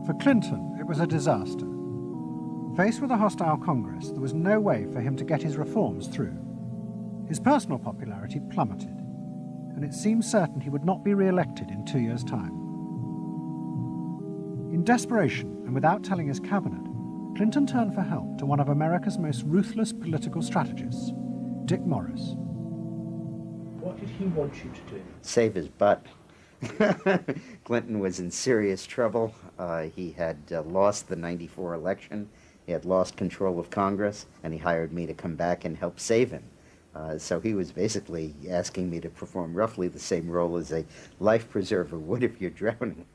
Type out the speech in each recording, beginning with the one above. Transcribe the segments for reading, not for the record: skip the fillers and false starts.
For Clinton, it was a disaster. Faced with a hostile Congress, there was no way for him to get his reforms through. His personal popularity plummeted, and it seemed certain he would not be re-elected in 2 years' time. In desperation, and without telling his cabinet, Clinton turned for help to one of America's most ruthless political strategists, Dick Morris. What did he want you to do? Save his butt. Clinton was in serious trouble. He had lost the '94 election. He had lost control of Congress, and he hired me to come back and help save him. So he was basically asking me to perform roughly the same role as a life preserver would if you're drowning.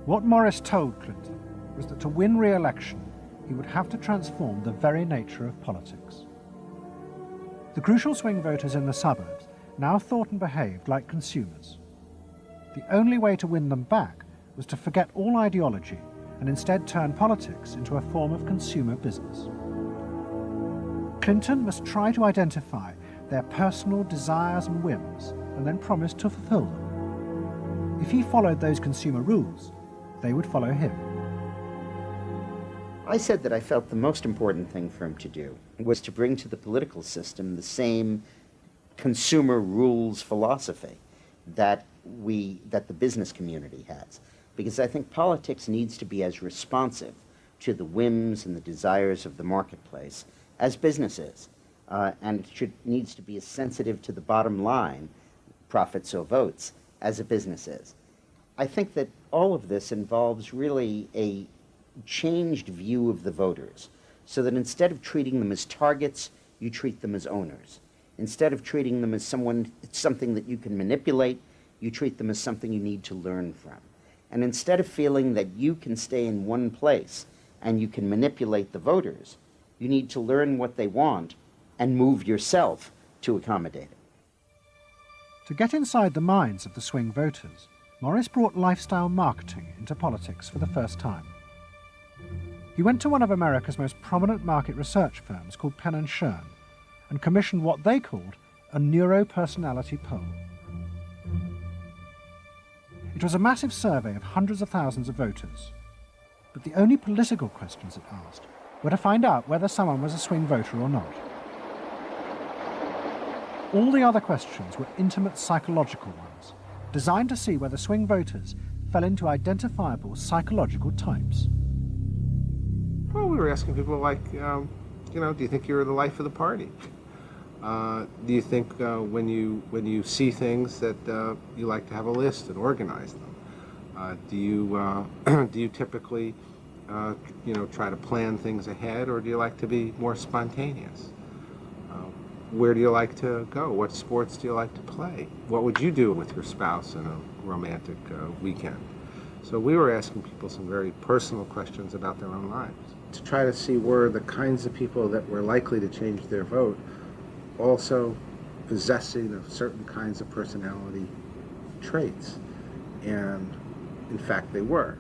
What Morris told Clinton was that to win re-election, he would have to transform the very nature of politics. The crucial swing voters in the suburbs now thought and behaved like consumers. The only way to win them back was to forget all ideology and instead turn politics into a form of consumer business. Clinton must try to identify their personal desires and whims and then promise to fulfill them. If he followed those consumer rules, they would follow him. I said that I felt the most important thing for him to do was to bring to the political system the same consumer rules philosophy that the business community has. Because I think politics needs to be as responsive to the whims and the desires of the marketplace as business is. And it needs to be as sensitive to the bottom line, profits or votes, as a business is. I think that all of this involves really a changed view of the voters, so that instead of treating them as targets, you treat them as owners. Instead of treating them as something that you can manipulate, you treat them as something you need to learn from. And instead of feeling that you can stay in one place and you can manipulate the voters, you need to learn what they want and move yourself to accommodate it. To get inside the minds of the swing voters, Morris brought lifestyle marketing into politics for the first time. He went to one of America's most prominent market research firms called Penn & Shern and commissioned what they called a neuropersonality poll. It was a massive survey of hundreds of thousands of voters, but the only political questions it asked were to find out whether someone was a swing voter or not. All the other questions were intimate psychological ones, designed to see whether swing voters fell into identifiable psychological types. Well, we were asking people like, do you think you're the life of the party? Do you think when you see things that you like to have a list and organize them? Do you typically try to plan things ahead, or do you like to be more spontaneous? Where do you like to go? What sports do you like to play? What would you do with your spouse in a romantic weekend? So we were asking people some very personal questions about their own lives, to try to see were the kinds of people that were likely to change their vote also possessing of certain kinds of personality traits. And in fact, they were.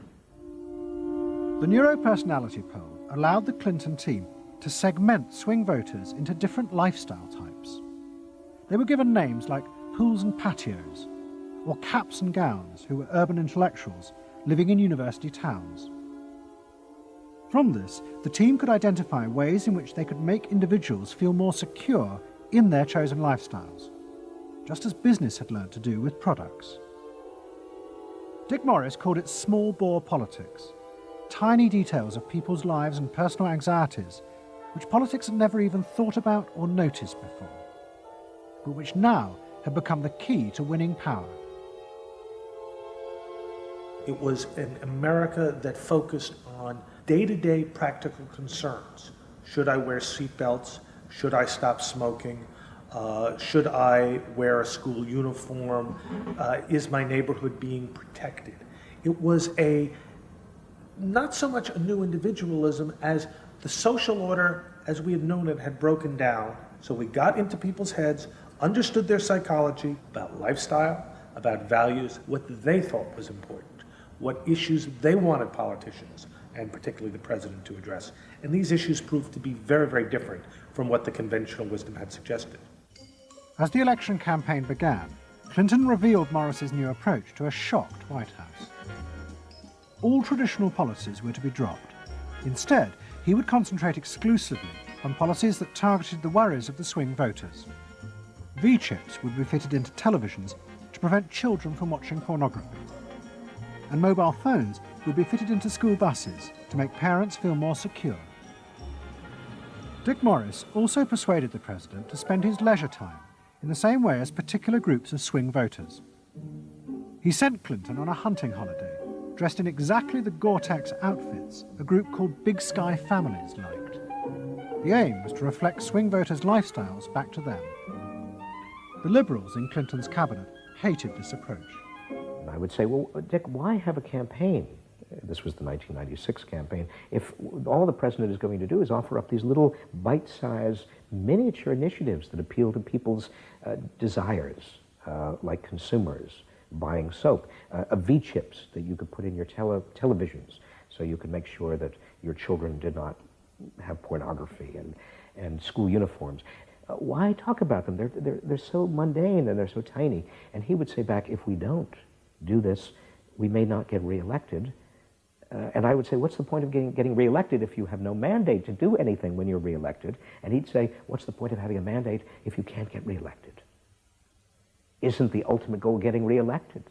The neuropersonality poll allowed the Clinton team to segment swing voters into different lifestyle types. They were given names like pools and patios, or caps and gowns, who were urban intellectuals living in university towns. From this, the team could identify ways in which they could make individuals feel more secure in their chosen lifestyles, just as business had learned to do with products. Dick Morris called it small bore politics, tiny details of people's lives and personal anxieties which politics had never even thought about or noticed before, but which now had become the key to winning power. It was an America that focused on day-to-day practical concerns. Should I wear seatbelts? Should I stop smoking? Should I wear a school uniform? Is my neighborhood being protected? It was not so much a new individualism as the social order as we had known it had broken down. So we got into people's heads, understood their psychology about lifestyle, about values, what they thought was important, what issues they wanted politicians, and particularly the president, to address. And these issues proved to be very, very different from what the conventional wisdom had suggested. As the election campaign began, Clinton revealed Morris's new approach to a shocked White House. all traditional policies were to be dropped. Instead, he would concentrate exclusively on policies that targeted the worries of the swing voters. V-chips would be fitted into televisions to prevent children from watching pornography. And mobile phones would be fitted into school buses to make parents feel more secure. Dick Morris also persuaded the president to spend his leisure time in the same way as particular groups of swing voters. He sent Clinton on a hunting holiday, dressed in exactly the Gore-Tex outfits a group called Big Sky Families liked. The aim was to reflect swing voters' lifestyles back to them. The Liberals in Clinton's cabinet hated this approach. I would say, well, Dick, why have a campaign? This was the 1996 campaign. If all the president is going to do is offer up these little bite-sized miniature initiatives that appeal to people's desires, like consumers, buying soap, V-chips that you could put in your televisions so you could make sure that your children did not have pornography, and school uniforms. Why talk about them? They're so mundane and they're so tiny. And he would say back, if we don't do this, we may not get reelected. And I would say, what's the point of getting reelected if you have no mandate to do anything when you're reelected? And he'd say, what's the point of having a mandate if you can't get reelected? Isn't the ultimate goal getting reelected?